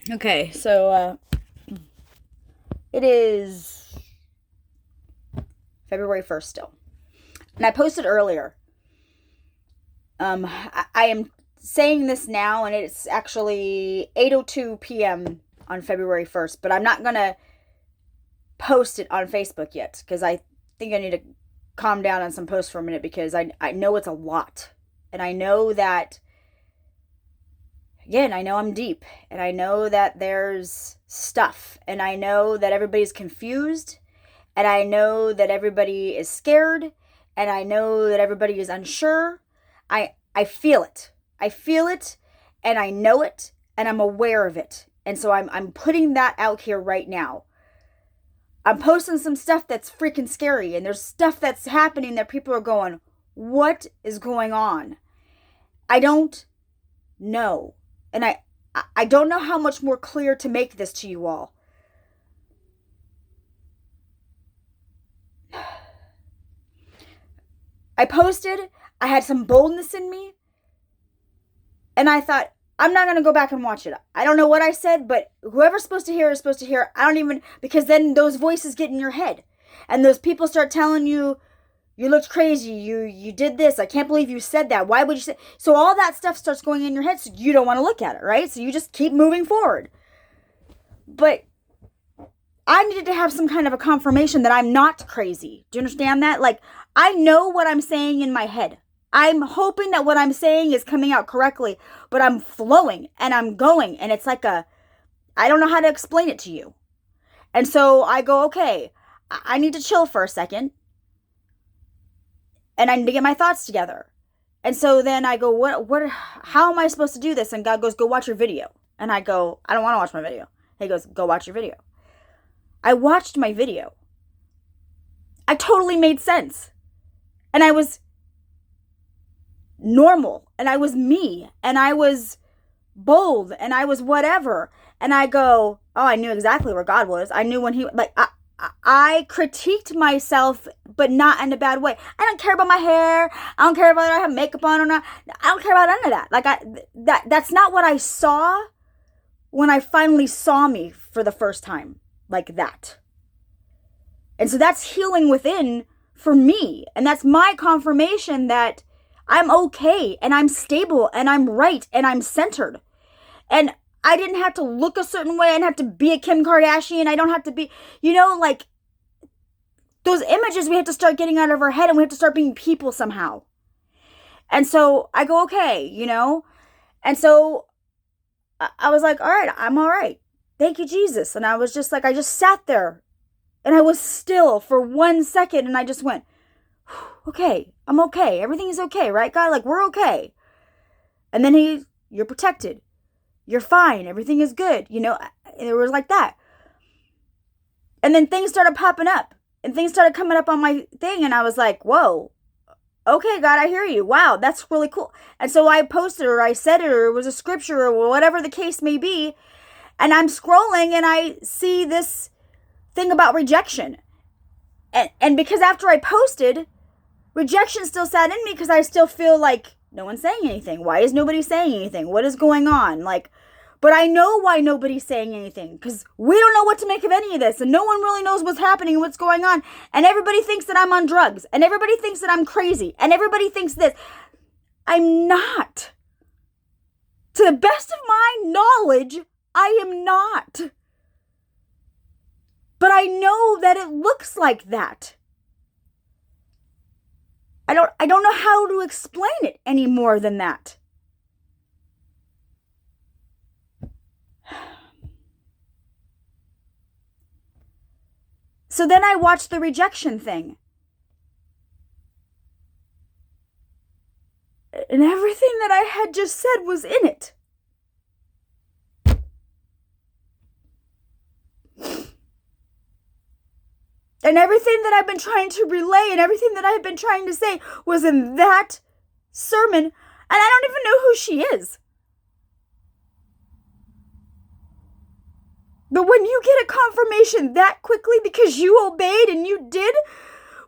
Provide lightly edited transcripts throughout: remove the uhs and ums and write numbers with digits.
Okay, so it is February 1st still. And I posted earlier. I am saying this now, and it's actually 8:02 p.m. on February 1st, but I'm not going to post it on Facebook yet because I think I need to calm down on some posts for a minute because I know it's a lot. And I know that, again, I know I'm deep, and I know that there's stuff, and I know that everybody's confused, and I know that everybody is scared, and I know that everybody is unsure. I feel it. I feel it, and I know it, and I'm aware of it. And so I'm putting that out here right now. I'm posting some stuff that's freaking scary, and there's stuff that's happening that people are going, "What is going on?" I don't know. And I don't know how much more clear to make this to you all. I posted, I had some boldness in me, and I thought, I'm not going to go back and watch it. I don't know what I said, but whoever's supposed to hear is supposed to hear. I don't even, because then those voices get in your head. And those people start telling you, you looked crazy, you did this, I can't believe you said that, why would you say, so all that stuff starts going in your head, so you don't want to look at it, right? So you just keep moving forward. But I needed to have some kind of a confirmation that I'm not crazy. Do you understand that? Like, I know what I'm saying in my head. I'm hoping that what I'm saying is coming out correctly, but I'm flowing and I'm going, and it's like I don't know how to explain it to you. And so I go, okay, I need to chill for a second, and I need to get my thoughts together. And so then I go, how am I supposed to do this? And God goes, go watch your video. And I go, I don't want to watch my video. He goes, go watch your video. I watched my video. I totally made sense. And I was normal, and I was me, and I was bold, and I was whatever. And I go, oh, I knew exactly where God was. I knew when he, like, I critiqued myself, but not in a bad way. I don't care about my hair. I don't care whether I have makeup on or not. I don't care about none of that. Like, that's not what I saw when I finally saw me for the first time, like that. And so that's healing within for me. And that's my confirmation that I'm okay, and I'm stable, and I'm right, and I'm centered. And I didn't have to look a certain way. I didn't have to be a Kim Kardashian. I don't have to be, like, those images we have to start getting out of our head, and we have to start being people somehow. And so I go, okay, And so I was like, all right, I'm all right. Thank you, Jesus. And I was just like, I just sat there, and I was still for 1 second, and I just went, okay, I'm okay. Everything's okay, right, God? Like, we're okay. And then you're protected. You're fine. Everything is good. It was like that. And then things started popping up, and things started coming up on my thing. And I was like, whoa, okay, God, I hear you. Wow, that's really cool. And so I posted, or I said it, or it was a scripture, or whatever the case may be. And I'm scrolling, and I see this thing about rejection. And because after I posted, rejection still sat in me because I still feel like no one's saying anything. Why is nobody saying anything? What is going on? Like, but I know why nobody's saying anything, because we don't know what to make of any of this, and no one really knows what's happening and what's going on. And everybody thinks that I'm on drugs, and everybody thinks that I'm crazy, and everybody thinks this. I'm not. To the best of my knowledge, I am not. But I know that it looks like that. I don't know how to explain it any more than that. So then I watched the rejection thing. And everything that I had just said was in it. And everything that I've been trying to relay, and everything that I've been trying to say was in that sermon. And I don't even know who she is. But when you get a confirmation that quickly because you obeyed and you did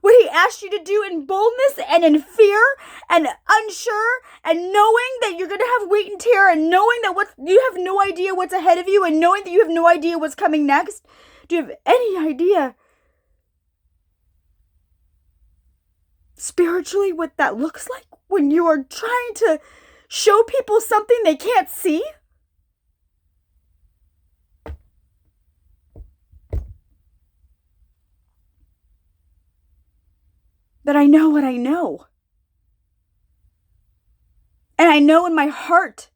what he asked you to do in boldness and in fear and unsure and knowing that you're going to have weight and tear and knowing that you have no idea what's ahead of you and knowing that you have no idea what's coming next? Do you have any idea spiritually what that looks like when you are trying to show people something they can't see? But I know what I know. And I know in my heart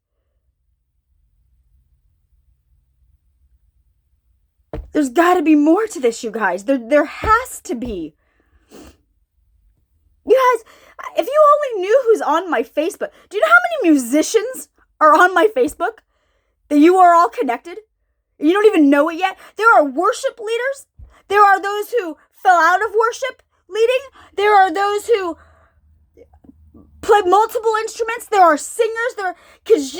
there's got to be more to this, you guys. There has to be. You guys, if you only knew who's on my Facebook. Do you know how many musicians are on my Facebook? That you are all connected? You don't even know it yet? There are worship leaders. There are those who fell out of worship leading. There are those who play multiple instruments. There are singers. Could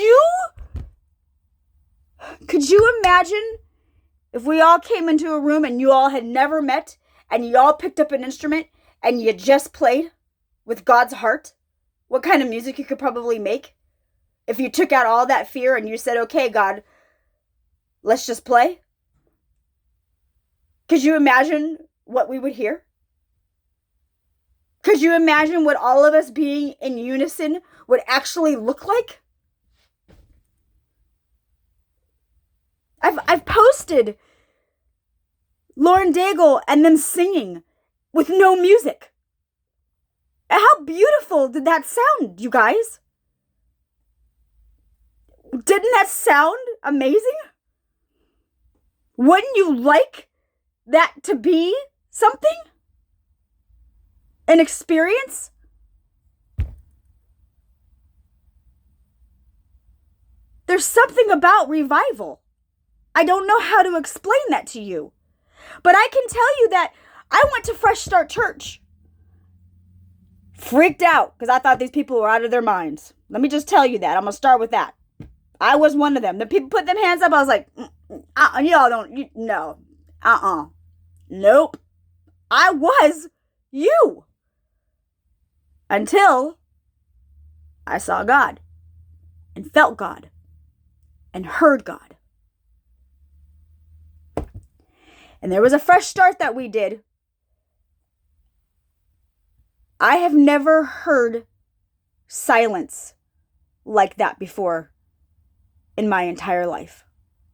you imagine if we all came into a room and you all had never met and you all picked up an instrument and you just played with God's heart? What kind of music you could probably make if you took out all that fear and you said, okay, God, let's just play? Could you imagine what we would hear? Could you imagine what all of us being in unison would actually look like? I've posted Lauren Daigle and them singing with no music. How beautiful did that sound, you guys? Didn't that sound amazing? Wouldn't you like that to be something? An experience? There's something about revival. I don't know how to explain that to you. But I can tell you that I went to Fresh Start Church. Freaked out because I thought these people were out of their minds. Let me just tell you that. I'm going to start with that. I was one of them. The people put them hands up. I was like, y'all don't, no. Nope. I was you. Until I saw God and felt God and heard God. And there was a fresh start that we did. I have never heard silence like that before in my entire life.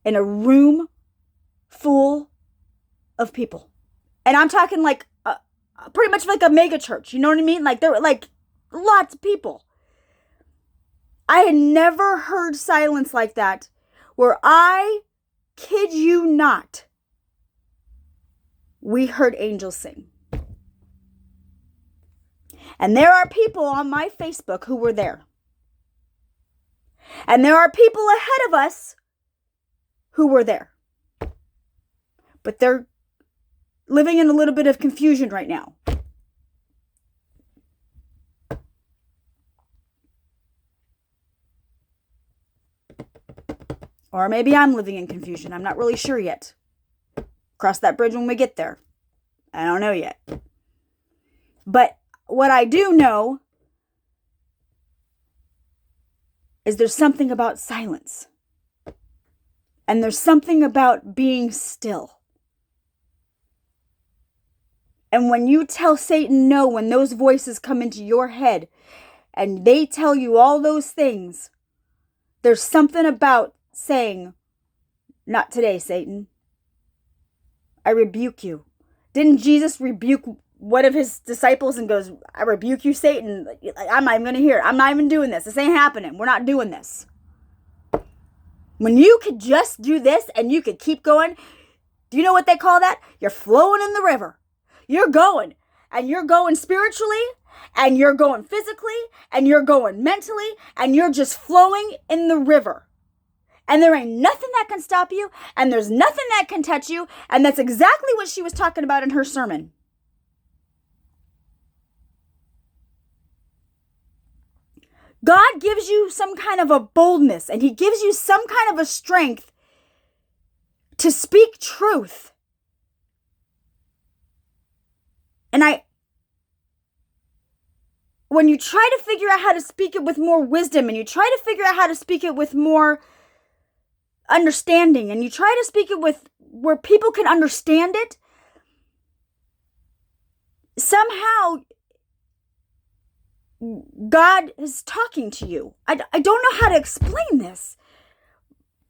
In a room full of people. And I'm talking like pretty much like a mega church. You know what I mean? Like there were like lots of people. I had never heard silence like that where I kid you not, we heard angels sing. And there are people on my Facebook who were there. And there are people ahead of us who were there. But they're living in a little bit of confusion right now. Or maybe I'm living in confusion. I'm not really sure yet. Cross that bridge when we get there. I don't know yet. But what I do know is there's something about silence. And there's something about being still. And when you tell Satan no, when those voices come into your head and they tell you all those things, there's something about saying, not today, Satan. I rebuke you. Didn't Jesus rebuke one of his disciples and goes, I rebuke you, Satan. I'm not even going to hear it. I'm not even doing this. This ain't happening. We're not doing this. When you could just do this and you could keep going, do you know what they call that? You're flowing in the river. You're going, and you're going spiritually, and you're going physically, and you're going mentally, and you're just flowing in the river. And there ain't nothing that can stop you, and there's nothing that can touch you, and that's exactly what she was talking about in her sermon. God gives you some kind of a boldness, and he gives you some kind of a strength to speak truth. And when you try to figure out how to speak it with more wisdom, and you try to figure out how to speak it with more understanding, and you try to speak it with where people can understand it, somehow God is talking to you. I don't know how to explain this,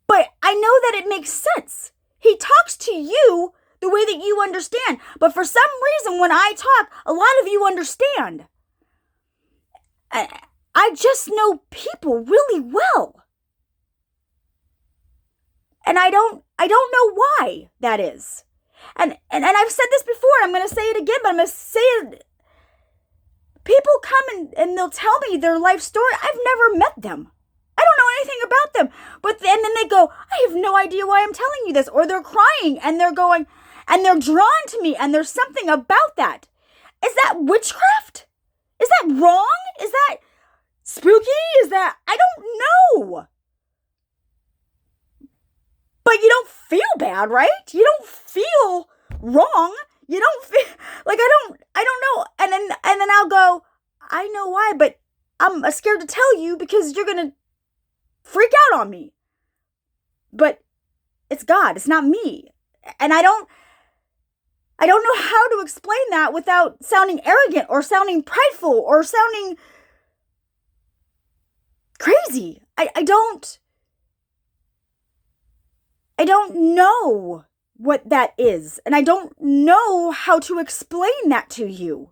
but I know that it makes sense. He talks to you the way that you understand. But for some reason, when I talk, a lot of you understand. I just know people really well. And I don't know why that is. And I've said this before, and I'm going to say it again, but I'm going to say it. People come and they'll tell me their life story. I've never met them. I don't know anything about them. But then they go, I have no idea why I'm telling you this. Or they're crying and they're going, and they're drawn to me, and there's something about that. Is that witchcraft? Is that wrong? Is that spooky? Is that, I don't know. But you don't feel bad, right? You don't feel wrong. You don't feel like I don't know. And then I'll go, I know why, but I'm scared to tell you because you're going to freak out on me. But it's God, it's not me. And I don't know how to explain that without sounding arrogant or sounding prideful or sounding crazy. I don't know what that is, and I don't know how to explain that to you.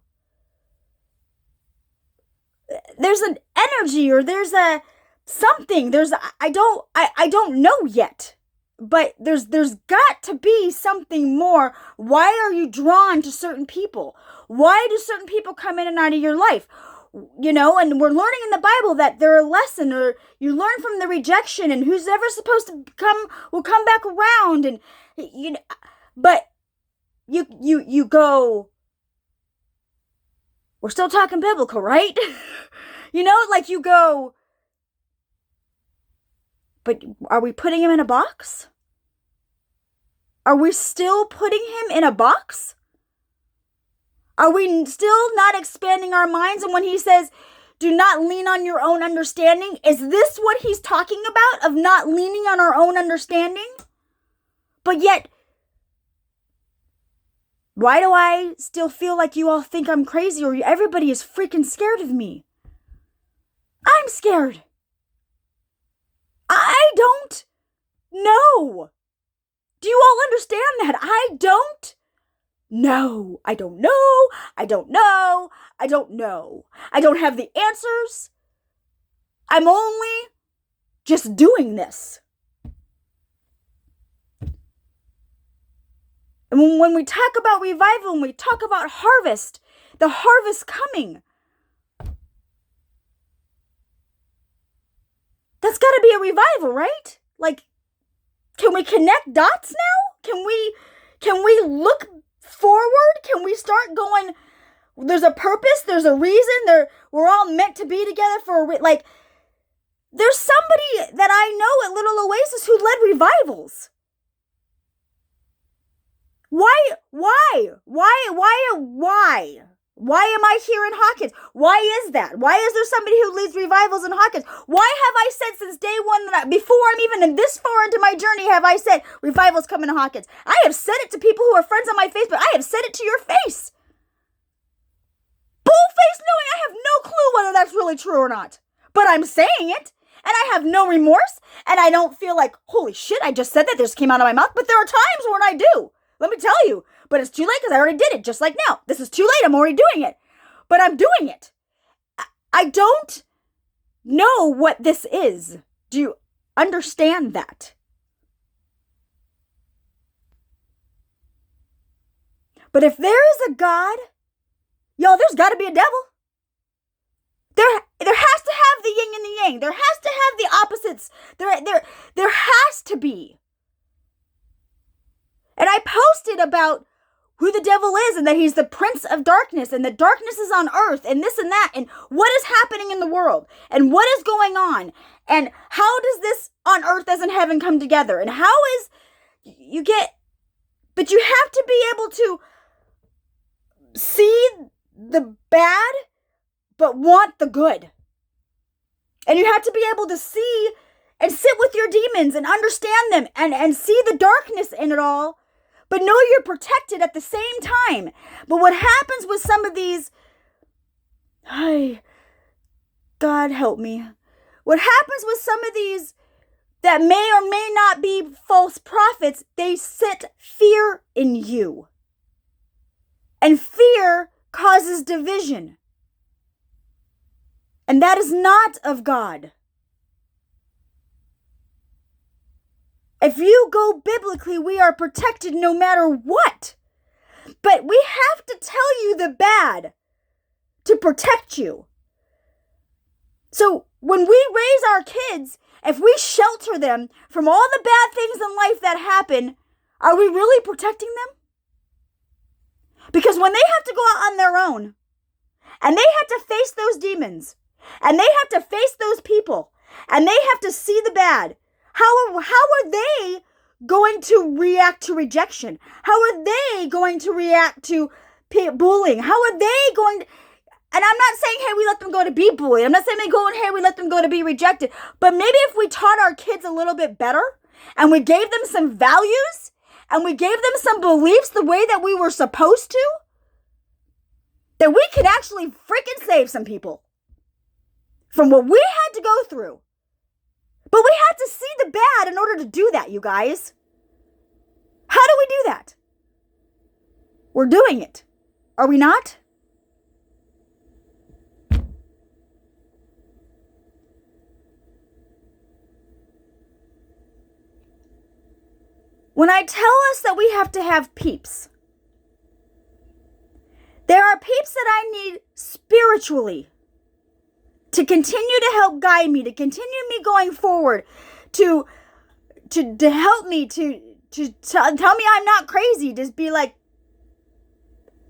There's an energy, or there's a something. I don't know yet, but there's got to be something more. Why are you drawn to certain people? Why do certain people come in and out of your life? You know, and we're learning in the Bible that they're a lesson, or you learn from the rejection, and who's ever supposed to come will come back around, and you know, but you go, we're still talking biblical, right? You know, like you go, but are we putting him in a box? Are we still putting him in a box? Are we still not expanding our minds? And when he says, do not lean on your own understanding, is this what he's talking about, of not leaning on our own understanding? But yet, why do I still feel like you all think I'm crazy, or everybody is freaking scared of me? I'm scared. I don't know. Do you all understand that? I don't know. I don't know. I don't know. I don't know. I don't have the answers. I'm only just doing this. And when we talk about revival, when we talk about harvest, the harvest coming, that's got to be a revival, right? Like, can we connect dots now? Can we look forward? Can we start going, there's a purpose, there's a reason, we're all meant to be together for like, there's somebody that I know at Little Oasis who led revivals. Why am I here in Hawkins? Why is that? Why is there somebody who leads revivals in Hawkins? Why have I said since day one that before I'm even in this far into my journey, have I said revivals coming to Hawkins? I have said it to people who are friends on my Facebook. I have said it to your face. Bullface knowing I have no clue whether that's really true or not. But I'm saying it, and I have no remorse, and I don't feel like, holy shit, I just said that, this came out of my mouth. But there are times when I do. Let me tell you. But it's too late because I already did it, just like now. This is too late. I'm already doing it. But I'm doing it. I don't know what this is. Do you understand that? But if there is a God, y'all, there's got to be a devil. There has to have the yin and the yang. There has to have the opposites. There has to be. And I posted about who the devil is, and that he's the prince of darkness, and that darkness is on earth, and this and that, and what is happening in the world, and what is going on, and how does this on earth as in heaven come together, and how is you get, but you have to be able to see the bad, but want the good. And you have to be able to see and sit with your demons and understand them and see the darkness in it all, but know you're protected at the same time. But what happens with some of these, God help me. What happens with some of these that may or may not be false prophets, they set fear in you. And fear causes division. And that is not of God. If you go biblically, we are protected no matter what. But we have to tell you the bad to protect you. So when we raise our kids, if we shelter them from all the bad things in life that happen, are we really protecting them? Because when they have to go out on their own, and they have to face those demons, and they have to face those people, and they have to see the bad, how are they going to react to rejection? How are they going to react to bullying? How are they going to... And I'm not saying, hey, we let them go to be bullied. I'm not saying hey, we let them go to be rejected. But maybe if we taught our kids a little bit better, and we gave them some values, and we gave them some beliefs the way that we were supposed to, that we could actually freaking save some people from what we had to go through. But we had to see the bad in order to do that, you guys. How do we do that? We're doing it. Are we not? When I tell us that we have to have peeps, there are peeps that I need spiritually to continue to help guide me, to continue me going forward, to help me, to tell me I'm not crazy, just be like,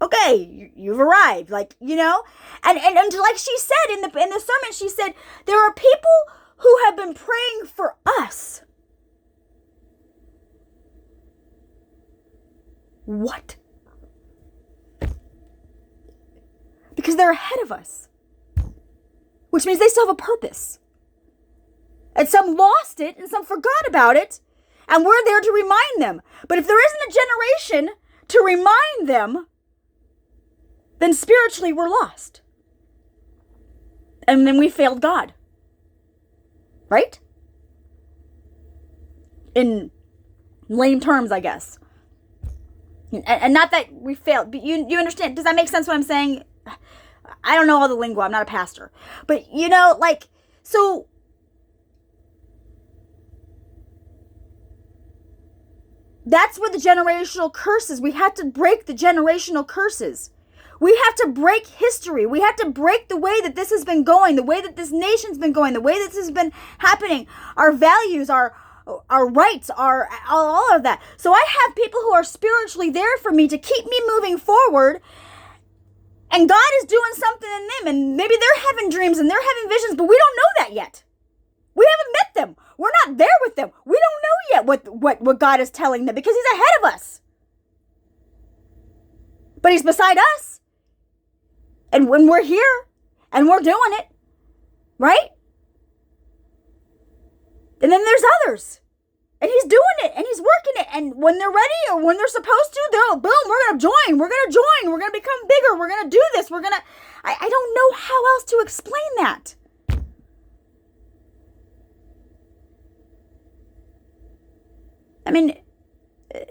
okay, you've arrived, like, you know, and like she said in the sermon, she said, there are people who have been praying for us. What? Because they're ahead of us. Which means they still have a purpose. And some lost it and some forgot about it. And we're there to remind them. But if there isn't a generation to remind them, then spiritually we're lost. And then we failed God. Right? In lame terms, I guess. And not that we failed, but you understand. Does that make sense what I'm saying? I don't know all the lingo. I'm not a pastor. But, you know, like, so that's where the generational curses, we have to break the generational curses. We have to break history. We have to break the way that this has been going, the way that this nation's been going, the way that this has been happening, our values, our rights, are all of that. So I have people who are spiritually there for me to keep me moving forward, and God is doing something in them, and maybe they're having dreams and they're having visions, but we don't know that yet. We haven't met them. We're not there with them. We don't know yet what God is telling them, because he's ahead of us. But he's beside us. And when we're here and we're doing it, right? And then there's others. And he's doing it and he's working it. And when they're ready or when they're supposed to, they'll, boom, we're going to join. We're going to join. We're going to become bigger. We're going to do this. We're going to, I don't know how else to explain that. I mean,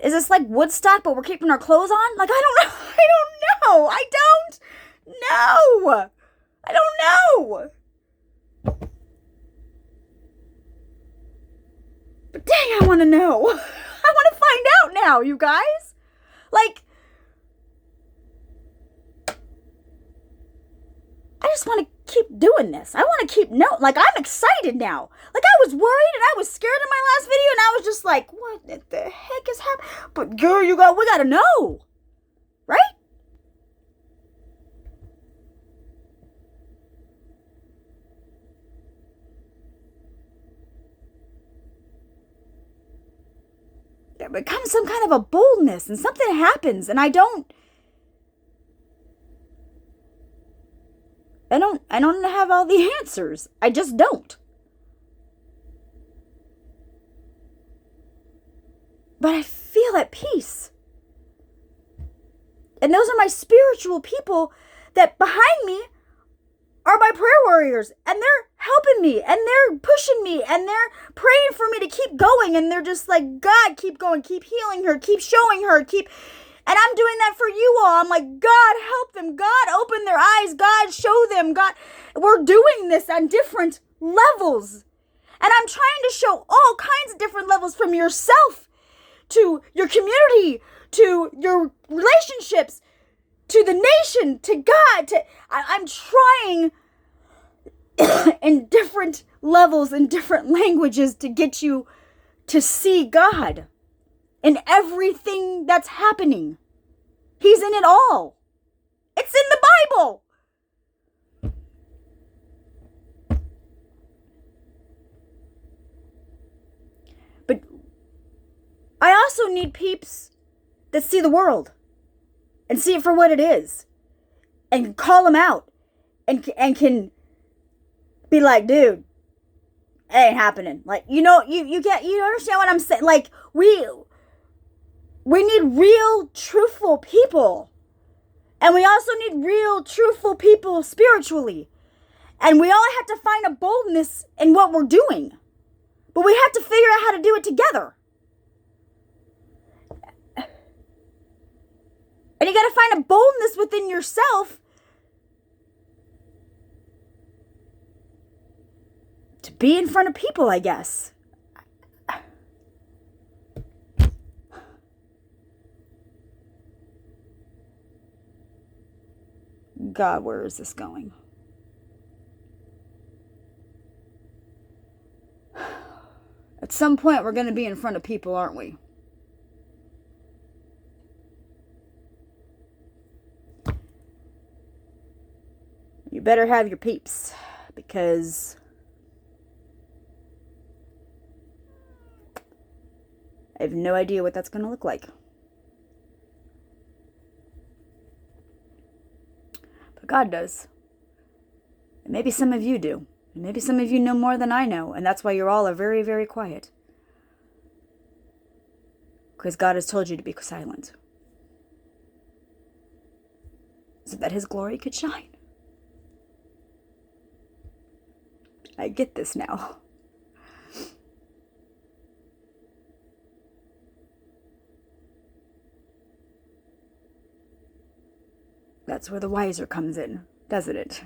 is this like Woodstock, but we're keeping our clothes on? Like, I don't know. I don't know. But dang, I want to know. I want to find out now, you guys. Like, I just want to keep doing this. I want to keep like, I'm excited now. Like, I was worried and I was scared in my last video, and I was just like, what the heck is happening? But girl, we got to know. Right? There becomes some kind of a boldness, and something happens, and I don't I don't have all the answers. I just don't. But I feel at peace. And those are my spiritual people that behind me are my prayer warriors. And they're helping me. And they're pushing me. And they're praying for me to keep going. And they're just like, God, keep going. Keep healing her. Keep showing her. Keep... And I'm doing that for you all. I'm like, God, help them. God, open their eyes. God, show them. God, we're doing this on different levels. And I'm trying to show all kinds of different levels, from yourself to your community, to your relationships, to the nation, to God. I'm trying in different levels, in different languages, to get you to see God in everything that's happening. He's in it all. It's in the Bible. But I also need peeps that see the world and see it for what it is and call them out and can be like, dude, it ain't happening. Like, you understand what I'm saying? Like, we need real, truthful people. And we also need real, truthful people spiritually. And we all have to find a boldness in what we're doing. But we have to figure out how to do it together. And you got to find a boldness within yourself to be in front of people, I guess. God, where is this going? At some point, we're going to be in front of people, aren't we? You better have your peeps, because I have no idea what that's going to look like. But God does. And maybe some of you do. And maybe some of you know more than I know, and that's why you're all very, very quiet. Because God has told you to be silent. So that His glory could shine. I get this now. That's where the wiser comes in, doesn't it?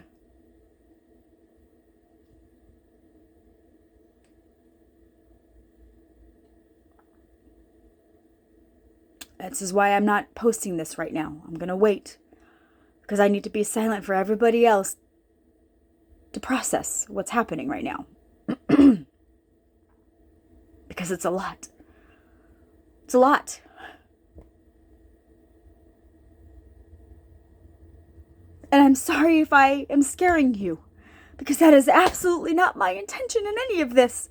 This is why I'm not posting this right now. I'm going to wait. Because I need to be silent for everybody else to process what's happening right now. Because it's a lot. It's a lot. And I'm sorry if I am scaring you, because that is absolutely not my intention in any of this.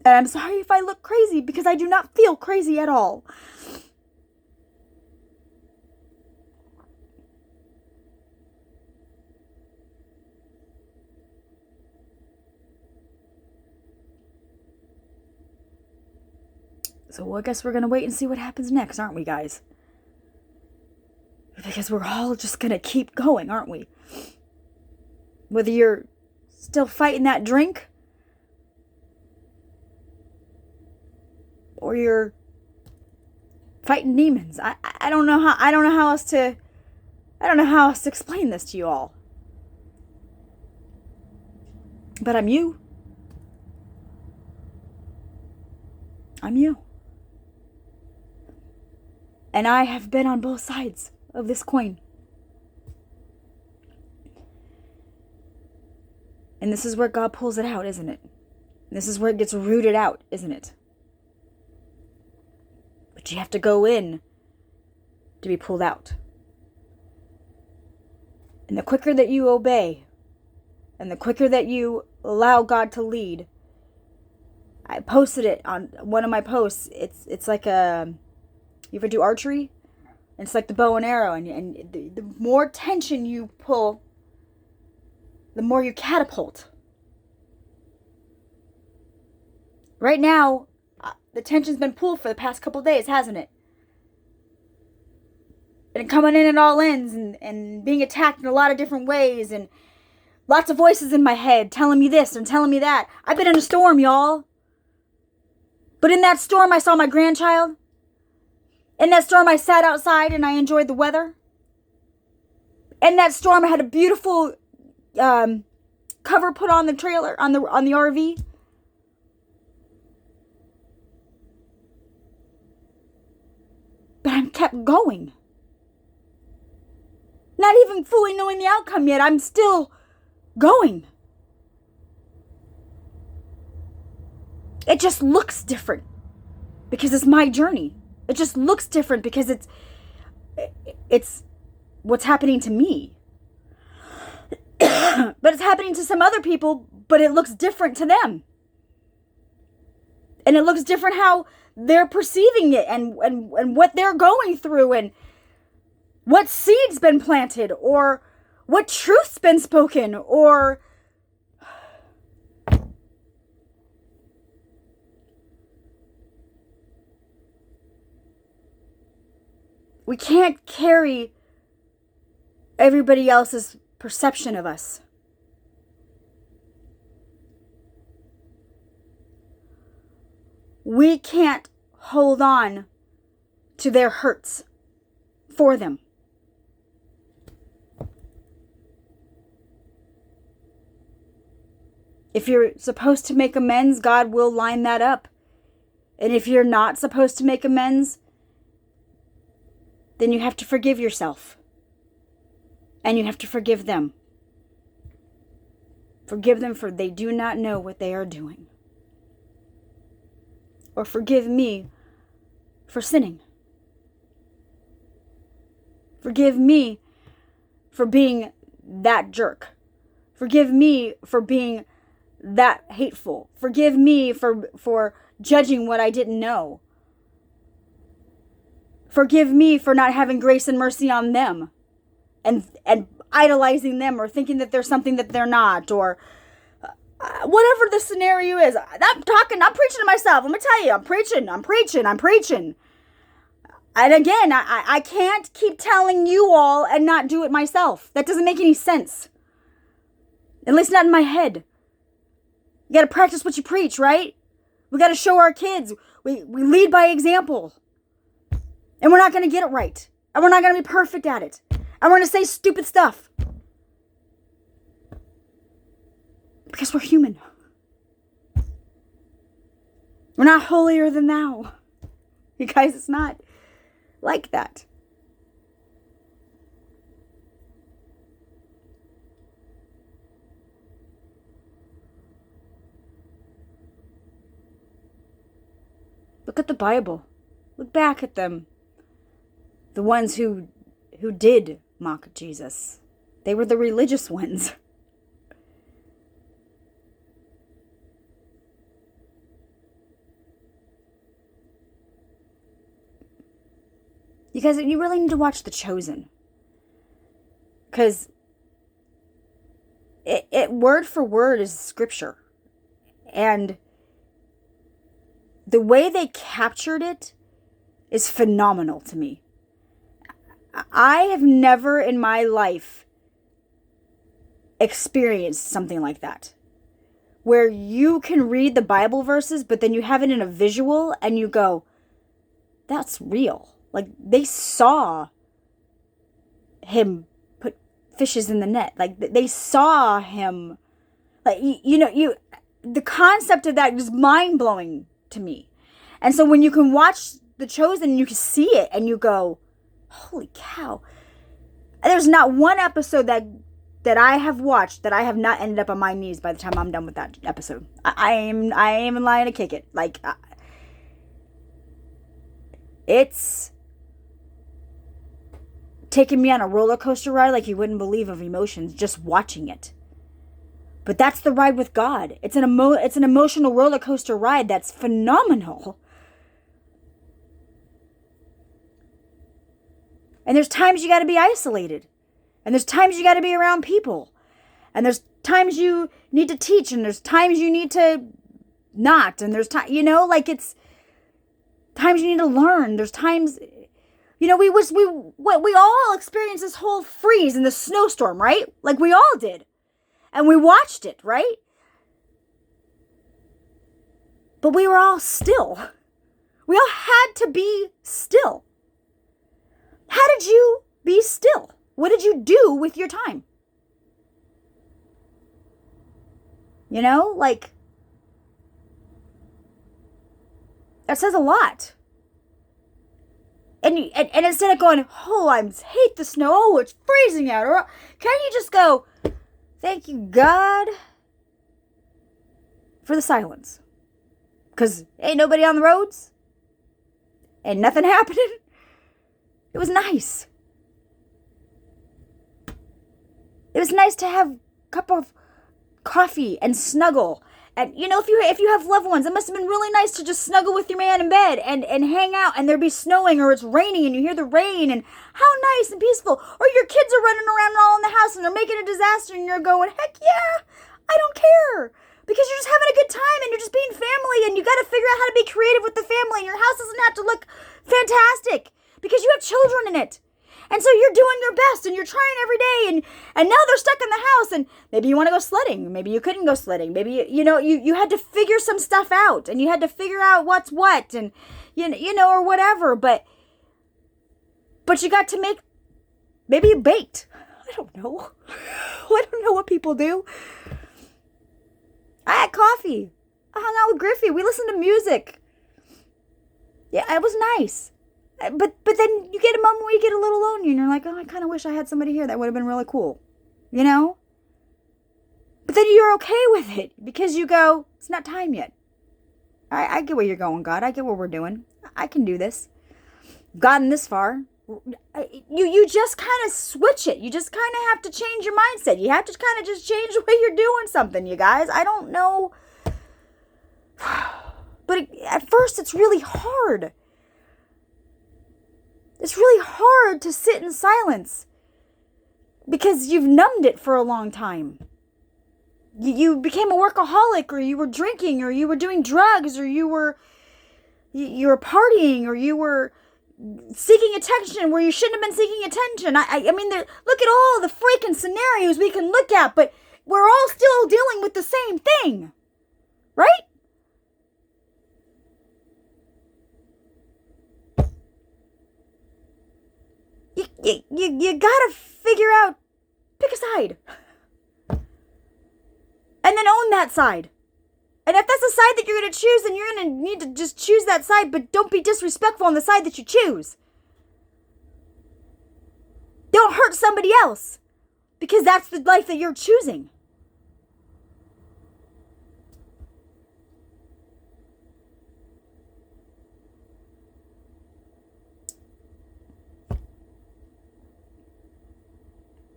And I'm sorry if I look crazy, because I do not feel crazy at all. So I guess we're going to wait and see what happens next, aren't we, guys? Because we're all just going to keep going, aren't we? Whether you're still fighting that drink, or you're fighting demons. I don't know how else to explain this to you all. But I'm you. I'm you. And I have been on both sides of this coin. And this is where God pulls it out, isn't it? This is where it gets rooted out, isn't it? But you have to go in to be pulled out. And the quicker that you obey, and the quicker that you allow God to lead. I posted it on one of my posts. It's like you ever do archery? And it's like the bow and arrow, and the more tension you pull, the more you catapult. Right now, the tension's been pulled for the past couple days, hasn't it? And coming in at all ends, and being attacked in a lot of different ways, and lots of voices in my head telling me this and telling me that. I've been in a storm, y'all. But in that storm, I saw my grandchild. In that storm, I sat outside and I enjoyed the weather. In that storm, I had a beautiful cover put on the trailer, on the RV. But I kept going. Not even fully knowing the outcome yet. I'm still going. It just looks different because it's my journey. It just looks different because it's what's happening to me. But it's happening to some other people, but it looks different to them. And it looks different how they're perceiving it and what they're going through and what seed's been planted or what truth's been spoken or we can't carry everybody else's perception of us. We can't hold on to their hurts for them. If you're supposed to make amends, God will line that up. And if you're not supposed to make amends, then you have to forgive yourself. And you have to forgive them. Forgive them for they do not know what they are doing. Or forgive me for sinning. Forgive me for being that jerk. Forgive me for being that hateful. Forgive me for judging what I didn't know. Forgive me for not having grace and mercy on them and idolizing them or thinking that they're something that they're not or whatever the scenario is. I'm preaching to myself. I'm going to tell you, I'm preaching. And again, I can't keep telling you all and not do it myself. That doesn't make any sense. At least not in my head. You got to practice what you preach, right? We got to show our kids. We lead by example. And we're not going to get it right. And we're not going to be perfect at it. And we're going to say stupid stuff. Because we're human. We're not holier than thou. You guys, it's not like that. Look at the Bible. Look back at them. The ones who did mock Jesus. They were the religious ones. You guys, you really need to watch The Chosen. Because it word for word is scripture. And the way they captured it is phenomenal to me. I have never in my life experienced something like that. Where you can read the Bible verses, but then you have it in a visual and you go, that's real. Like, they saw him put fishes in the net. Like, they saw him. Like, the concept of that is mind-blowing to me. And so when you can watch The Chosen, you can see it and you go, holy cow. There's not one episode that I have watched that I have not ended up on my knees by the time I'm done with that episode. I ain't even lying to kick it. Like, it's taking me on a roller coaster ride like you wouldn't believe of emotions just watching it. But that's the ride with God. It's an emotional roller coaster ride that's phenomenal. And there's times you got to be isolated. And there's times you got to be around people. And there's times you need to teach. And there's times you need to not. And there's time, like it's times you need to learn. There's times, we all experienced this whole freeze in the snowstorm, right? Like we all did. And we watched it, right? But we were all still. We all had to be still. How did you be still? What did you do with your time? That says a lot. And instead of going, oh, I hate the snow, oh, it's freezing out, or can you just go, thank you, God, for the silence? Because ain't nobody on the roads. Ain't nothing happening. It was nice. It was nice to have a cup of coffee and snuggle. And, if you have loved ones, it must have been really nice to just snuggle with your man in bed and hang out, and there be snowing or it's raining and you hear the rain, and how nice and peaceful. Or your kids are running around all in the house and they're making a disaster and you're going, heck yeah, I don't care. Because you're just having a good time and you're just being family, and you got to figure out how to be creative with the family, and your house doesn't have to look fantastic because you have children in it. And so you're doing your best and you're trying every day, and now they're stuck in the house, and maybe you want to go sledding. Maybe you couldn't go sledding. Maybe, you had to figure some stuff out, and you had to figure out what's what, and, or whatever. But you got to make, maybe you baked. I don't know. I don't know what people do. I had coffee. I hung out with Griffey. We listened to music. Yeah, it was nice. But then you get a moment where you get a little lonely and you're like, oh, I kind of wish I had somebody here. That would have been really cool. But then you're okay with it because you go, it's not time yet. I get where you're going, God. I get what we're doing. I can do this. Gotten this far. You just kind of switch it. You just kind of have to change your mindset. You have to kind of just change the way you're doing something, you guys. I don't know. But at first, it's really hard. It's really hard to sit in silence because you've numbed it for a long time. You became a workaholic, or you were drinking, or you were doing drugs, or you were partying, or you were seeking attention where you shouldn't have been seeking attention. I mean, look at all the freaking scenarios we can look at, but we're all still dealing with the same thing, right? You gotta figure out, pick a side, and then own that side. And if that's the side that you're going to choose, then you're going to need to just choose that side, but don't be disrespectful on the side that you choose. Don't hurt somebody else, because that's the life that you're choosing.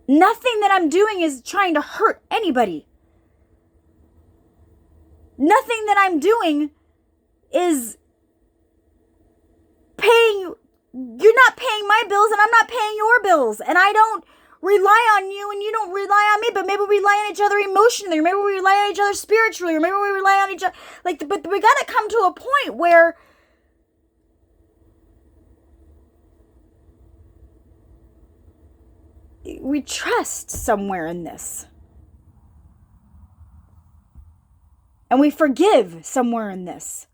Nothing that I'm doing is trying to hurt anybody. Nothing that I'm doing is paying, you're not paying my bills and I'm not paying your bills. And I don't rely on you and you don't rely on me, but maybe we rely on each other emotionally, or maybe we rely on each other spiritually, or maybe we rely on each other. But we got to come to a point where we trust somewhere in this. And we forgive somewhere in this.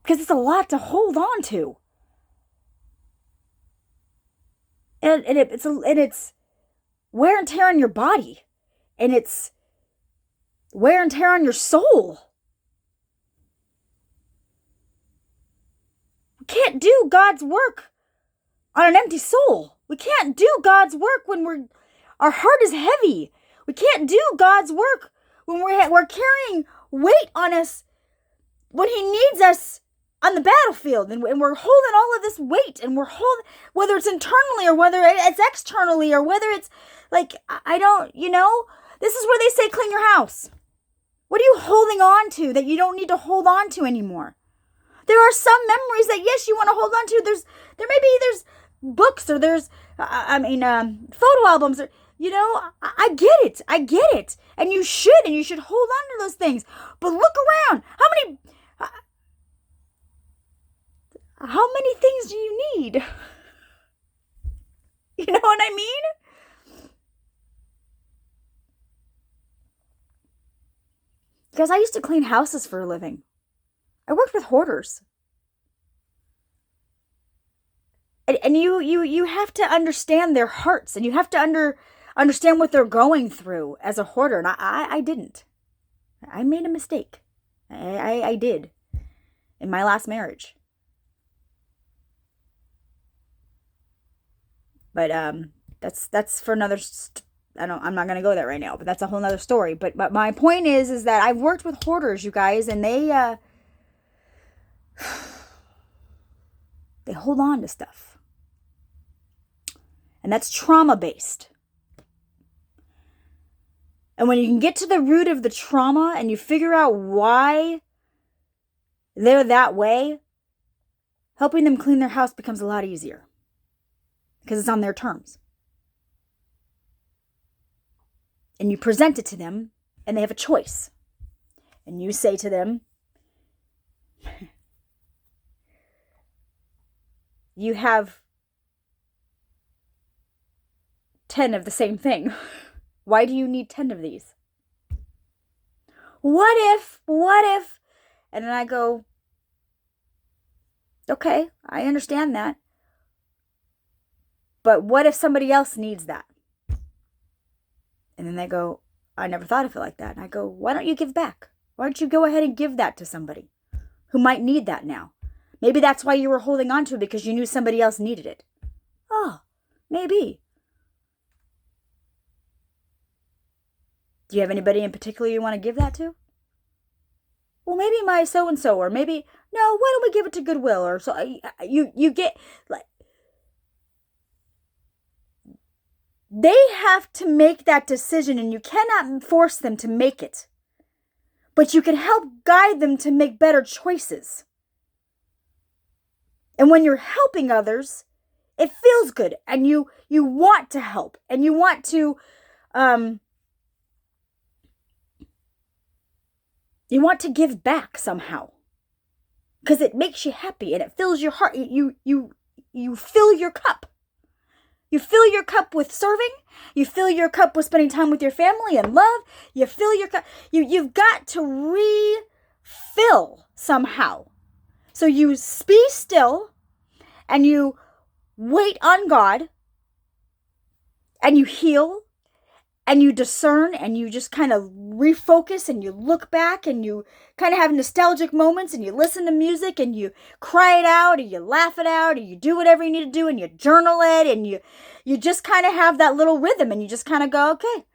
Because it's a lot to hold on to. And it's wear and tear on your body. And it's wear and tear on your soul. We can't do God's work on an empty soul. We can't do God's work when our heart is heavy. We can't do God's work when we're carrying weight on us, when He needs us on the battlefield, and we're holding all of this weight, and we're holding, whether it's internally or whether it's externally, or whether it's like, I don't, this is where they say clean your house. What are you holding on to that you don't need to hold on to anymore? There are some memories that, yes, you want to hold on to. There's books, or there's, photo albums, or, I get it. I get it. And you should hold on to those things. But look around. How many things do you need? You know what I mean? Because I used to clean houses for a living. I worked with hoarders. And you have to understand their hearts, and you have to understand what they're going through as a hoarder. And I didn't. I made a mistake. I did in my last marriage. But that's for another. I'm not gonna go there right now. But that's a whole nother story. But my point is that I've worked with hoarders, you guys, and they hold on to stuff, and that's trauma based. And when you can get to the root of the trauma and you figure out why they're that way, helping them clean their house becomes a lot easier. Because it's on their terms. And you present it to them, and they have a choice. And you say to them, you have 10 of the same thing. Why do you need 10 of these? What if? And then I go, okay, I understand that. But what if somebody else needs that? And then they go, I never thought of it like that. And I go, why don't you give back? Why don't you go ahead and give that to somebody who might need that now? Maybe that's why you were holding on to it, because you knew somebody else needed it. Oh, maybe. Do you have anybody in particular you want to give that to? Well, maybe my so-and-so, or maybe, no, why don't we give it to Goodwill? Or so you get, like, they have to make that decision, and you cannot force them to make it. But you can help guide them to make better choices. And when you're helping others, it feels good, and you want to help, and you want to give back somehow, because it makes you happy and it fills your heart. You fill your cup. You fill your cup with serving. You fill your cup with spending time with your family and love. You fill your cup. You've got to refill somehow. So you be still, and you wait on God, and you heal, and you discern, and you just kind of refocus, and you look back, and you kind of have nostalgic moments, and you listen to music, and you cry it out, or you laugh it out, or you do whatever you need to do, and you journal it, and you just kind of have that little rhythm, and you just kind of go, okay.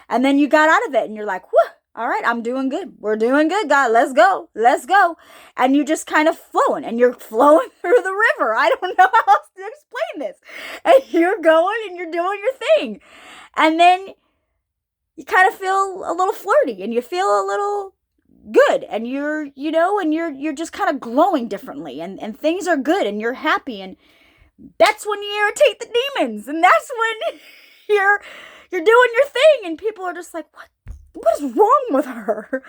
And then you got out of it, and you're like, whew, all right, I'm doing good. We're doing good, God. Let's go. Let's go. And you just kind of flowing, and you're flowing through the river. I don't know how else to explain this. And you're going, and you're doing your thing. And then you kind of feel a little flirty, and you feel a little good, and you're just kind of glowing differently, and things are good, and you're happy, and that's when you irritate the demons, and that's when you're doing your thing, and people are just like, what is wrong with her?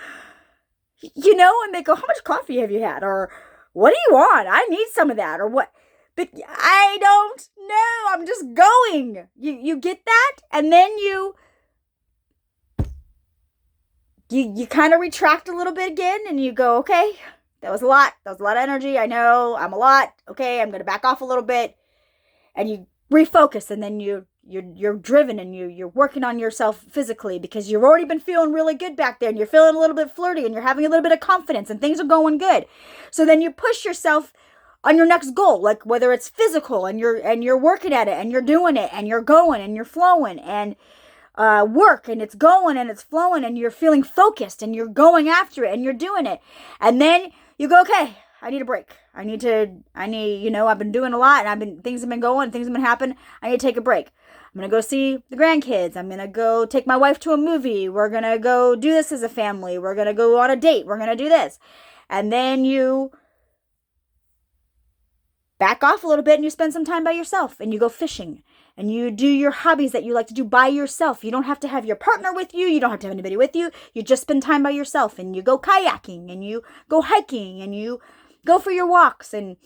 And they go, how much coffee have you had? Or what do you want? I need some of that. Or what? But I don't know. I'm just going. You get that? And then you kind of retract a little bit again, and you go, okay, that was a lot. That was a lot of energy. I know I'm a lot. Okay, I'm going to back off a little bit. And you refocus, and then you're driven, and you're working on yourself physically, because you've already been feeling really good back there, and you're feeling a little bit flirty, and you're having a little bit of confidence, and things are going good. So then you push yourself on your next goal, like whether it's physical, and you're working at it, and you're doing it, and you're going, and you're flowing, and work, and it's going, and it's flowing, and you're feeling focused, and you're going after it, and you're doing it. And then you go, okay, I need a break. I've been doing a lot, and things have been going, things have been happening. I need to take a break. I'm going to go see the grandkids. I'm going to go take my wife to a movie. We're going to go do this as a family. We're going to go on a date. We're going to do this. And then you back off a little bit and you spend some time by yourself and you go fishing and you do your hobbies that you like to do by yourself. You don't have to have your partner with you. You don't have to have anybody with you. You just spend time by yourself and you go kayaking and you go hiking and you go for your walks and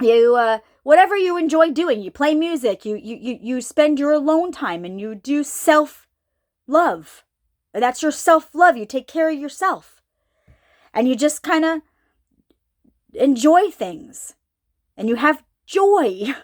you, whatever you enjoy doing. You play music. You spend your alone time and you do self-love. That's your self-love. You take care of yourself. And you just kind of enjoy things. And you have joy.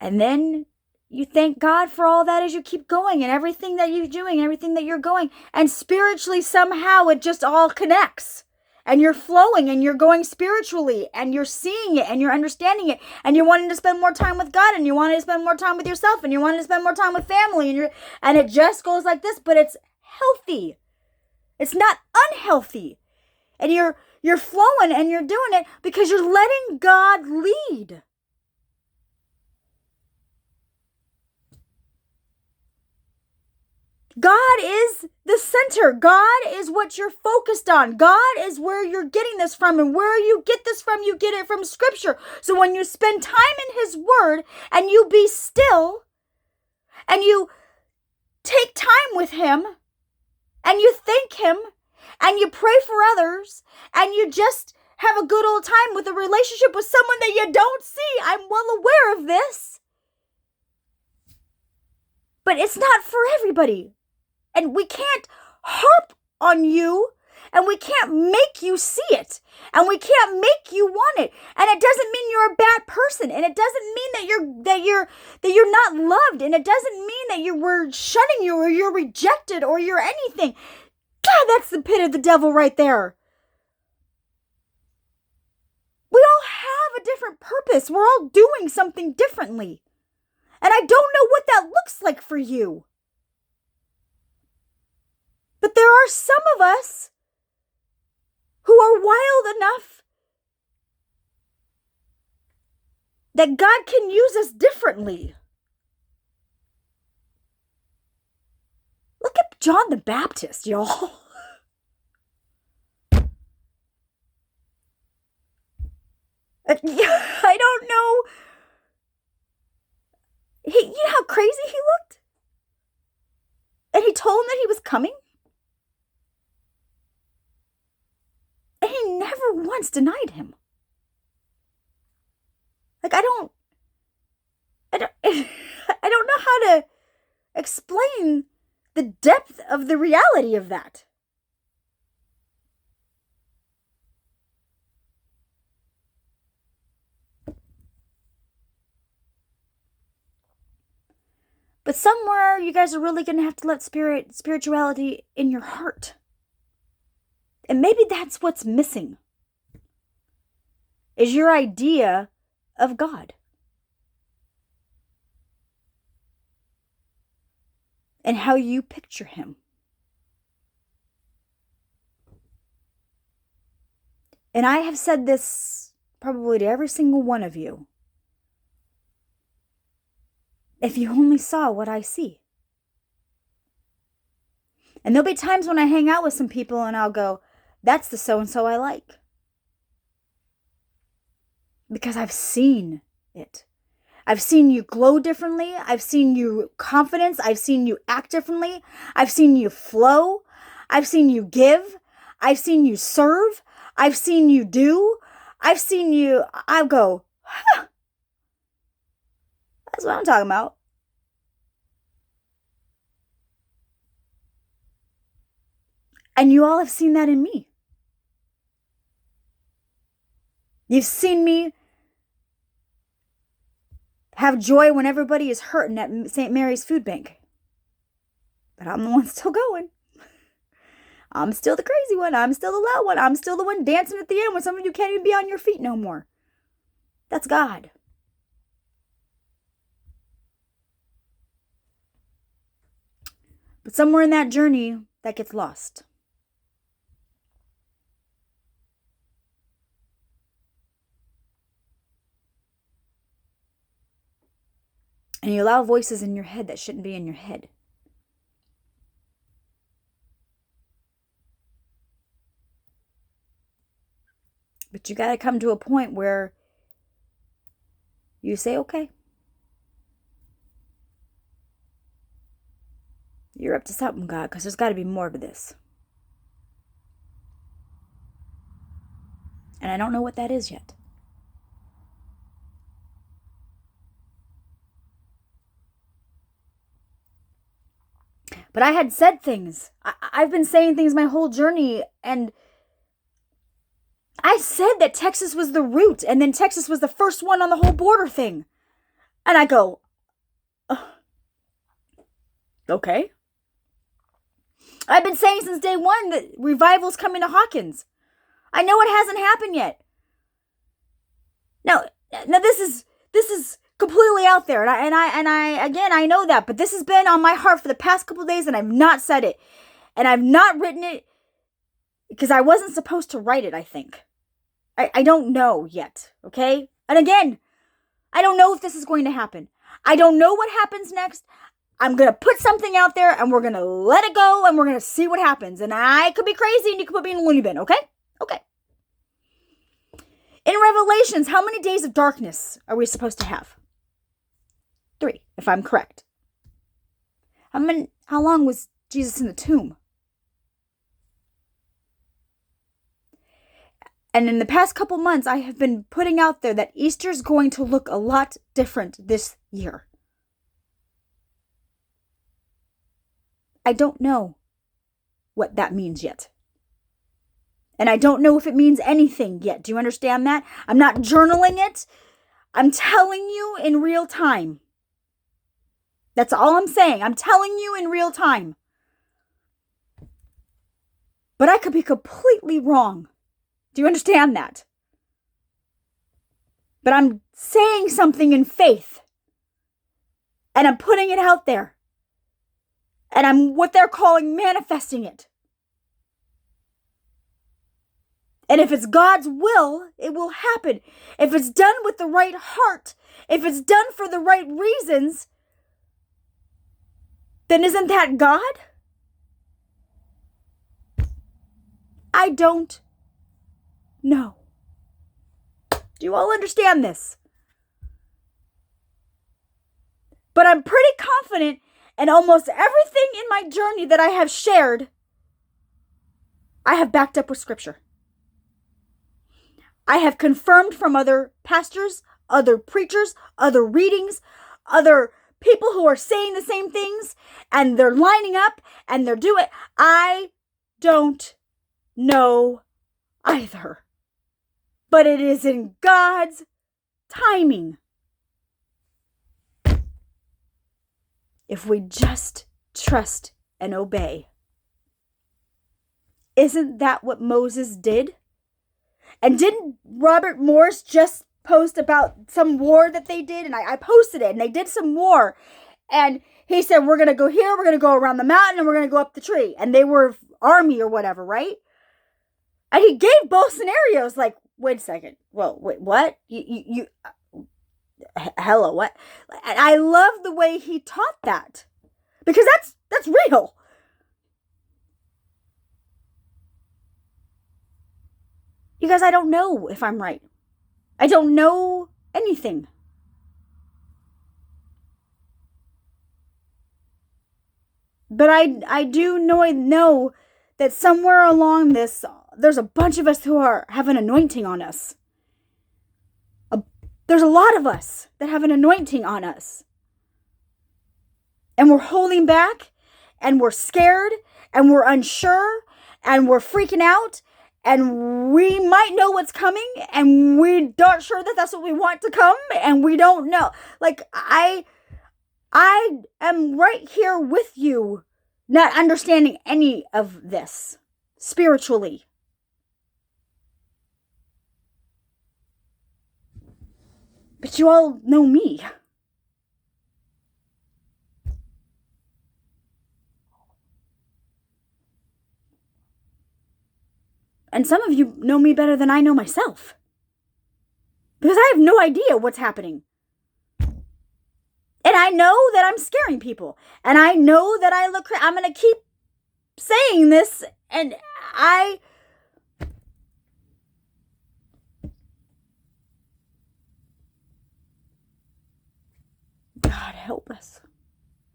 And then you thank God for all that as you keep going and everything that you're doing and everything that you're going. And spiritually, somehow, it just all connects. And you're flowing and you're going spiritually and you're seeing it and you're understanding it. And you're wanting to spend more time with God and you want to spend more time with yourself and you want to spend more time with family. And it just goes like this, but it's healthy. It's not unhealthy. And you're flowing and you're doing it because you're letting God lead. God is the center. God is what you're focused on. God is where you're getting this from. And where you get this from, you get it from Scripture. So when you spend time in His Word and you be still and you take time with Him and you thank Him and you pray for others and you just have a good old time with a relationship with someone that you don't see. I'm well aware of this. But it's not for everybody. And we can't harp on you, and we can't make you see it, and we can't make you want it. And it doesn't mean you're a bad person, and it doesn't mean that you're not loved, and it doesn't mean that we're shunning you or you're rejected or you're anything. God, that's the pit of the devil right there. We all have a different purpose. We're all doing something differently. And I don't know what that looks like for you. But there are some of us who are wild enough that God can use us differently. Look at John the Baptist, y'all. I don't know. You know how crazy he looked? And he told him that he was coming? And he never once denied him. Like, I don't know how to explain the depth of the reality of that. But somewhere you guys are really going to have to let spirituality in your heart. And maybe that's what's missing. Is your idea of God. And how you picture Him. And I have said this probably to every single one of you. If you only saw what I see. And there'll be times when I hang out with some people and I'll go, that's the so-and-so I like. Because I've seen it. I've seen you glow differently. I've seen you confidence. I've seen you act differently. I've seen you flow. I've seen you give. I've seen you serve. I've seen you do. I've seen you, I go, huh. That's what I'm talking about. And you all have seen that in me. You've seen me have joy when everybody is hurting at St. Mary's Food Bank. But I'm the one still going. I'm still the crazy one. I'm still the loud one. I'm still the one dancing at the end when some of you can't even be on your feet no more. That's God. But somewhere in that journey, that gets lost. And you allow voices in your head that shouldn't be in your head. But you got to come to a point where you say, okay, you're up to something, God, because there's got to be more to this. And I don't know what that is yet. But I had said things. I've been saying things my whole journey, and I said that Texas was the root, and then Texas was the first one on the whole border thing. And I go, okay. I've been saying since day one that revival's coming to Hawkins. I know it hasn't happened yet. Now this is completely out there, and I again, I know that, but this has been on my heart for the past couple of days, and I've not said it, and I've not written it because I wasn't supposed to write it. I think I don't know yet. Okay, and again, I don't know if this is going to happen. I don't know what happens next. I'm going to put something out there, and we're going to let it go, and we're going to see what happens. And I could be crazy, and you could put me in a loony bin, okay? Okay. In Revelations, how many days of darkness are we supposed to have? 3, if I'm correct. How long was Jesus in the tomb? And in the past couple months, I have been putting out there that Easter's going to look a lot different this year. I don't know what that means yet. And I don't know if it means anything yet. Do you understand that? I'm not journaling it. I'm telling you in real time. That's all I'm saying. I'm telling you in real time. But I could be completely wrong. Do you understand that? But I'm saying something in faith. And I'm putting it out there. And I'm what they're calling manifesting it. And if it's God's will, it will happen. If it's done with the right heart, if it's done for the right reasons, then isn't that God? I don't know. Do you all understand this? But I'm pretty confident in almost everything in my journey that I have shared, I have backed up with scripture. I have confirmed from other pastors, other preachers, other readings, other people who are saying the same things, and they're lining up and they're doing. I don't know either. But it is in God's timing. If we just trust and obey. Isn't that what Moses did? And didn't Robert Morris just post about some war that they did? And I posted it, and they did some war. And he said, we're going to go here, we're going to go around the mountain, and we're going to go up the tree. And they were army or whatever, right? And he gave both scenarios, like, wait a second. Well, wait, what? Hello, what? And I love the way he taught that. Because that's real. You guys, I don't know if I'm right. I don't know anything. But I do know that somewhere along this, there's a bunch of us who have an anointing on us. There's a lot of us that have an anointing on us. And we're holding back, and we're scared, and we're unsure, and we're freaking out, and we might know what's coming, and we aren't sure that that's what we want to come, and we don't know. Like, I am right here with you, not understanding any of this spiritually. But you all know me. And some of you know me better than I know myself. Because I have no idea what's happening. And I know that I'm scaring people. And I know that I look I'm going to keep saying this. And helpless.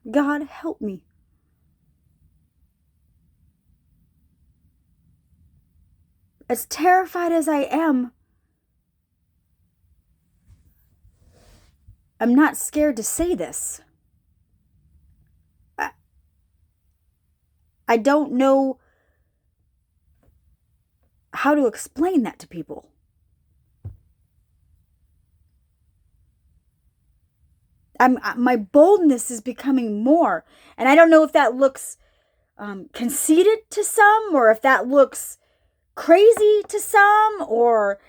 God, help me. As terrified as I am, I'm not scared to say this. I don't know how to explain that to people. My boldness is becoming more. And I don't know if that looks conceited to some, or if that looks crazy to some, or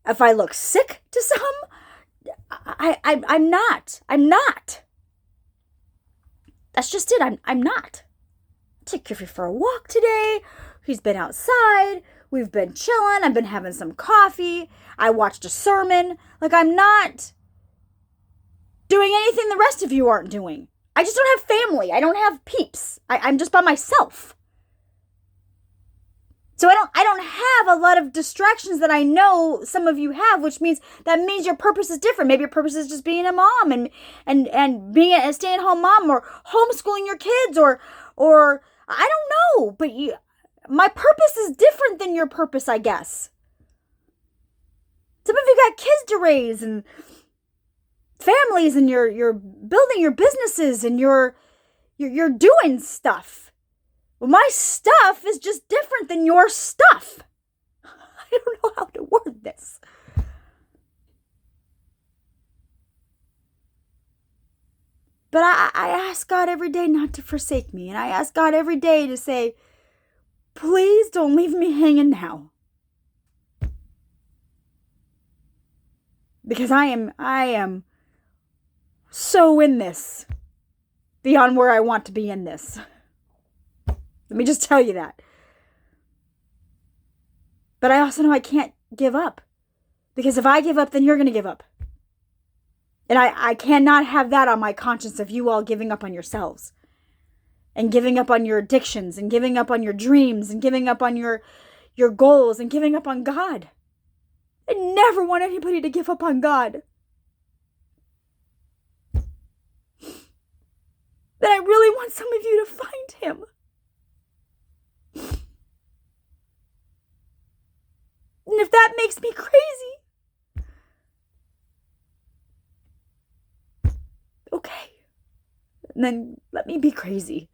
if I look sick to some. I'm not. That's just it. I'm not. I took Griffey for a walk today. He's been outside. We've been chilling. I've been having some coffee. I watched a sermon. Like, I'm not doing anything the rest of you aren't doing. I just don't have family. I don't have peeps. I'm just by myself. So I don't have a lot of distractions that I know some of you have, which means your purpose is different. Maybe your purpose is just being a mom and being a stay-at-home mom, or homeschooling your kids, or I don't know. But my purpose is different than your purpose, I guess. Some of you got kids to raise and families, and you're building your businesses, and you're doing stuff. Well, my stuff is just different than your stuff. I don't know how to word this. But I ask God every day not to forsake me. And I ask God every day to say, please don't leave me hanging now. Because I am so in this, beyond where I want to be in this. Let me just tell you that. But I also know I can't give up. Because if I give up, then you're going to give up. And I cannot have that on my conscience of you all giving up on yourselves. And giving up on your addictions. And giving up on your dreams. And giving up on your goals. And giving up on God. I never want anybody to give up on God. But I really want some of you to find Him. And if that makes me crazy, okay. And then let me be crazy.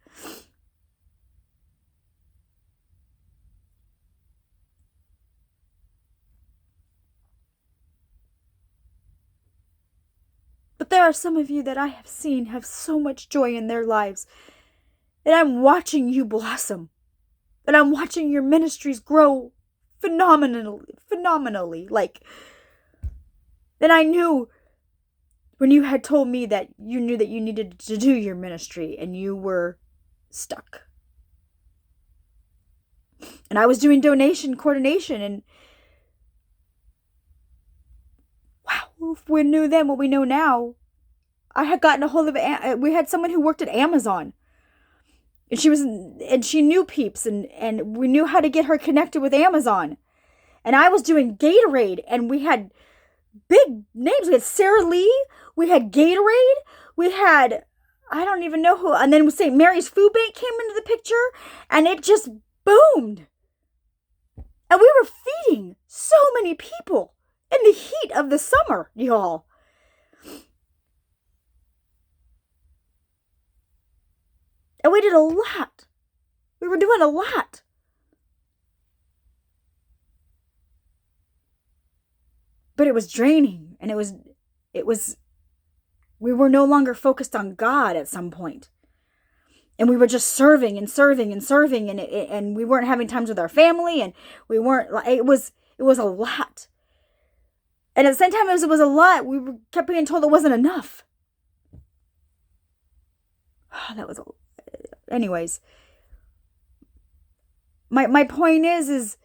But there are some of you that I have seen have so much joy in their lives. And I'm watching you blossom. And I'm watching your ministries grow phenomenally. Like, and I knew when you had told me that you knew that you needed to do your ministry and you were stuck. And I was doing donation coordination, and wow, if we knew then what we know now, I had gotten a hold of, we had someone who worked at Amazon. And she knew peeps, and we knew how to get her connected with Amazon. And I was doing Gatorade, and we had big names. We had Sarah Lee, we had Gatorade, we had, I don't even know who, and then St. Mary's Food Bank came into the picture, and it just boomed. And we were feeding so many people in the heat of the summer, y'all. And we did a lot. We were doing a lot. But it was draining. And it was, we were no longer focused on God at some point. And we were just serving. And we weren't having times with our family. And we weren't, it was a lot. And at the same time as it was a lot, we kept being told it wasn't enough. That was anyways, my point is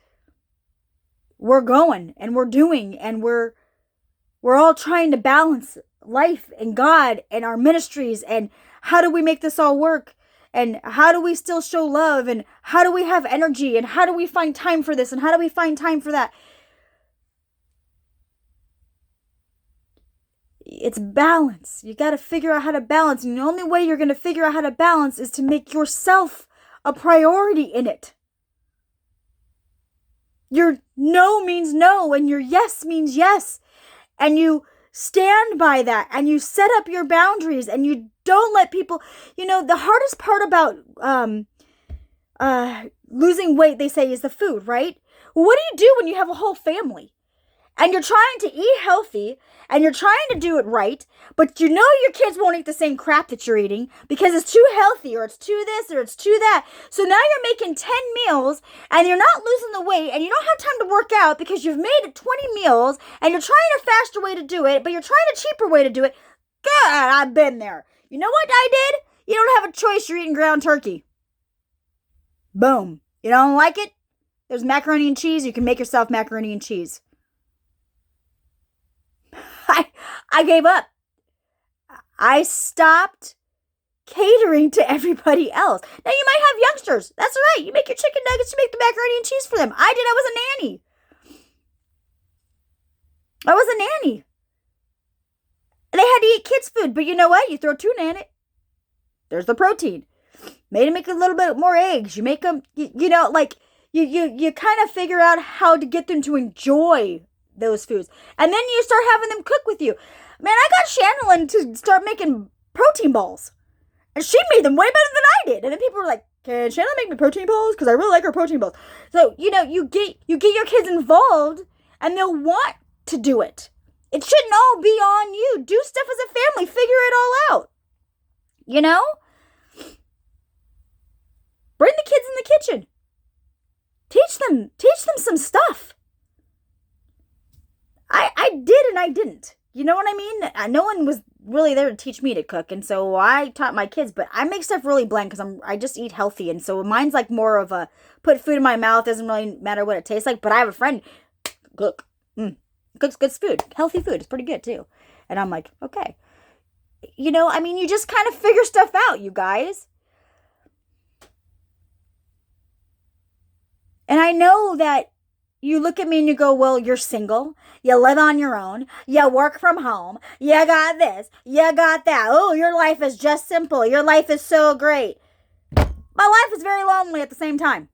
we're going and we're doing, and we're all trying to balance life and God and our ministries, and how do we make this all work, and how do we still show love, and how do we have energy, and how do we find time for this, and how do we find time for that. It's balance. You got to figure out how to balance. And the only way you're going to figure out how to balance is to make yourself a priority in it. Your no means no, and your yes means yes. And you stand by that, and you set up your boundaries, and you don't let people, the hardest part about losing weight, they say, is the food, right? Well, what do you do when you have a whole family and you're trying to eat healthy and you're trying to do it right, but your kids won't eat the same crap that you're eating because it's too healthy, or it's too this, or it's too that. So now you're making 10 meals and you're not losing the weight, and you don't have time to work out because you've made 20 meals and you're trying a faster way to do it, but you're trying a cheaper way to do it. God, I've been there. You know what I did? You don't have a choice. You're eating ground turkey. Boom. You don't like it? There's macaroni and cheese. You can make yourself macaroni and cheese. I gave up. I stopped catering to everybody else. Now, you might have youngsters. That's all right. You make your chicken nuggets, you make the macaroni and cheese for them. I did. I was a nanny. They had to eat kids' food, but you know what? You throw tuna in it. There's the protein. Maybe make a little bit more eggs. You make them, you kind of figure out how to get them to enjoy those foods. And then you start having them cook with you. Man, I got Shannon to start making protein balls. And she made them way better than I did. And then people were like, can Shannon make me protein balls? Because I really like her protein balls. So, you get your kids involved and they'll want to do it. It shouldn't all be on you. Do stuff as a family. Figure it all out. Bring the kids in the kitchen. Teach them some stuff. I did and I didn't. You know what I mean? No one was really there to teach me to cook, and so I taught my kids, but I make stuff really bland because I just eat healthy, and so mine's like more of a put food in my mouth, doesn't really matter what it tastes like, but I have a friend, cooks good food, healthy food, it's pretty good too. And I'm like, okay. You just kind of figure stuff out, you guys. And I know that you look at me and you go, well, you're single, you live on your own, you work from home, you got this, you got that. Oh, your life is just simple. Your life is so great. My life is very lonely at the same time.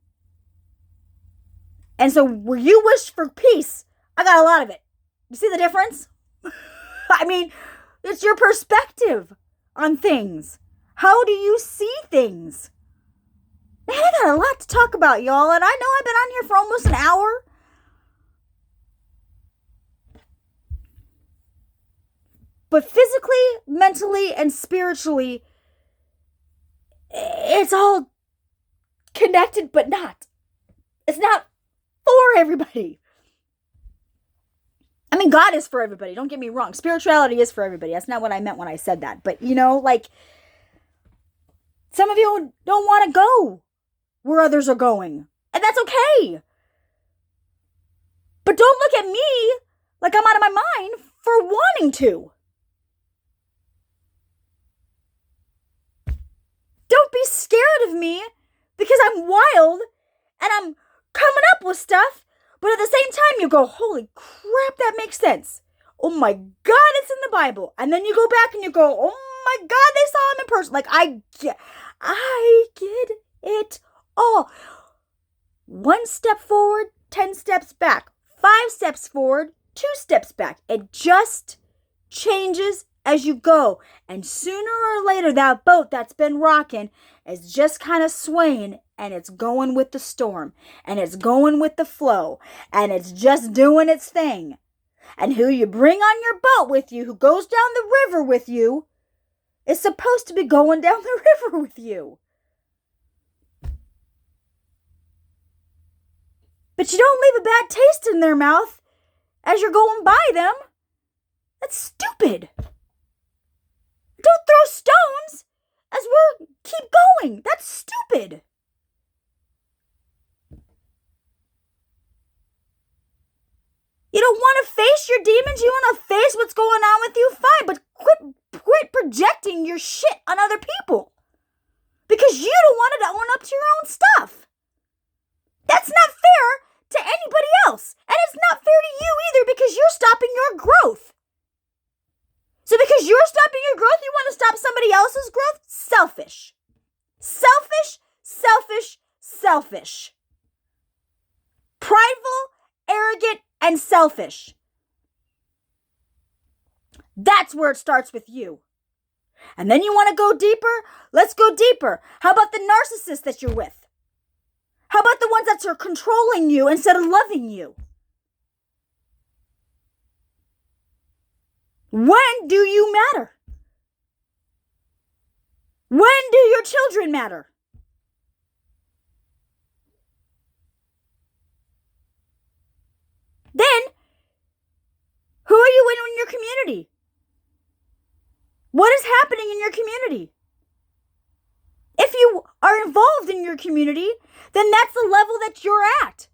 And so where you wish for peace, I got a lot of it. You see the difference? It's your perspective on things. How do you see things? Man, I got a lot to talk about, y'all, and I know I've been on here for almost an hour. But physically, mentally, and spiritually, it's all connected, but not. It's not for everybody. God is for everybody. Don't get me wrong. Spirituality is for everybody. That's not what I meant when I said that. But, some of you don't want to go where others are going. And that's okay. But don't look at me like I'm out of my mind for wanting to. Don't be scared of me because I'm wild and I'm coming up with stuff, but at the same time you go, holy crap, that makes sense. Oh my God, it's in the Bible. And then you go back and you go, oh my God, they saw him in person. I get it all. 1 step forward, 10 steps back. 5 steps forward, 2 steps back. It just changes as you go. And sooner or later, that boat that's been rocking is just kind of swaying, and it's going with the storm, and it's going with the flow, and it's just doing its thing. And who you bring on your boat with you, who goes down the river with you, is supposed to be going down the river with you. But you don't leave a bad taste in their mouth as you're going by them. That's stupid. Don't throw stones as we keep going. That's stupid. You don't want to face your demons? You want to face what's going on with you? Fine, but quit projecting your shit on other people. Because you don't want to own up to your own stuff. That's not fair to anybody else. And it's not fair to you either because you're stopping your growth. somebody else's growth? Selfish. Selfish, selfish, selfish. Prideful, arrogant, and selfish. That's where it starts with you. And then you want to go deeper? Let's go deeper. How about the narcissist that you're with? How about the ones that are controlling you instead of loving you? When do you matter? When do your children matter? Then, who are you in your community? What is happening in your community? If you are involved in your community, then that's the level that you're at.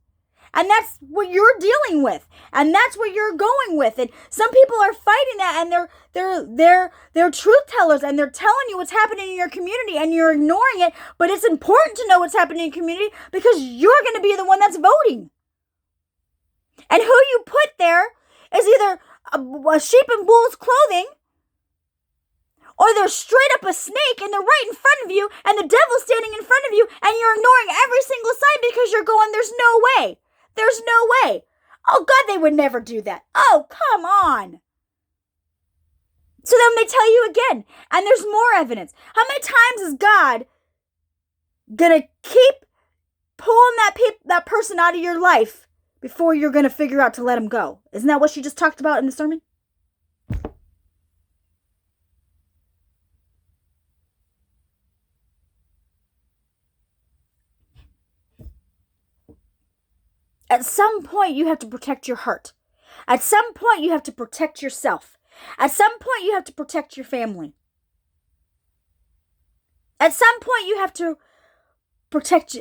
And that's what you're dealing with. And that's what you're going with. And some people are fighting that, and they're truth tellers, and they're telling you what's happening in your community, and you're ignoring it. But it's important to know what's happening in your community, because you're going to be the one that's voting. And who you put there is either a sheep in wolf's clothing, or they're straight up a snake and they're right in front of you, and the devil's standing in front of you, and you're ignoring every single sign because you're going, there's no way. There's no way. Oh God, they would never do that. Oh, come on. So then they tell you again, and there's more evidence. How many times is God gonna keep pulling that person out of your life before you're gonna figure out to let him go? Isn't that what she just talked about in the sermon? At some point, you have to protect your heart. At some point, you have to protect yourself. At some point, you have to protect your family. At some point, you have to protect,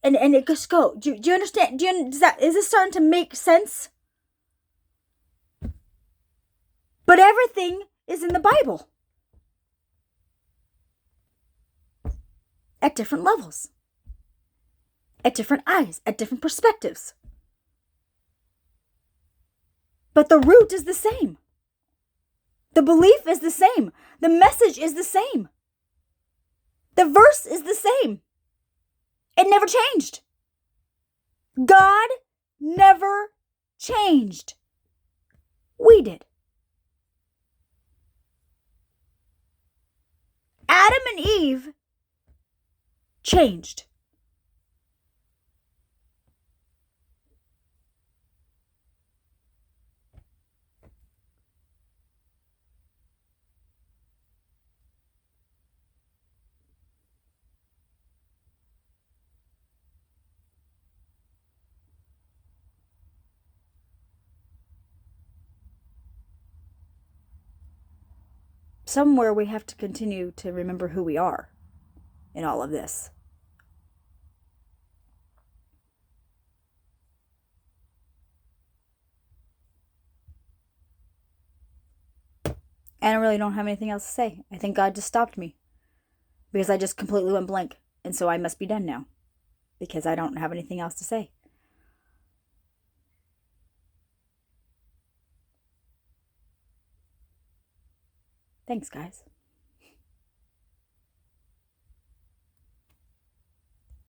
and it just go. Do you understand? Is this starting to make sense? But everything is in the Bible. At different levels. At different eyes, at different perspectives. But the root is the same. The belief is the same. The message is the same. The verse is the same. It never changed. God never changed. We did. Adam and Eve changed. Somewhere we have to continue to remember who we are in all of this. And I really don't have anything else to say. I think God just stopped me because I just completely went blank. And so I must be done now because I don't have anything else to say. Thanks, guys.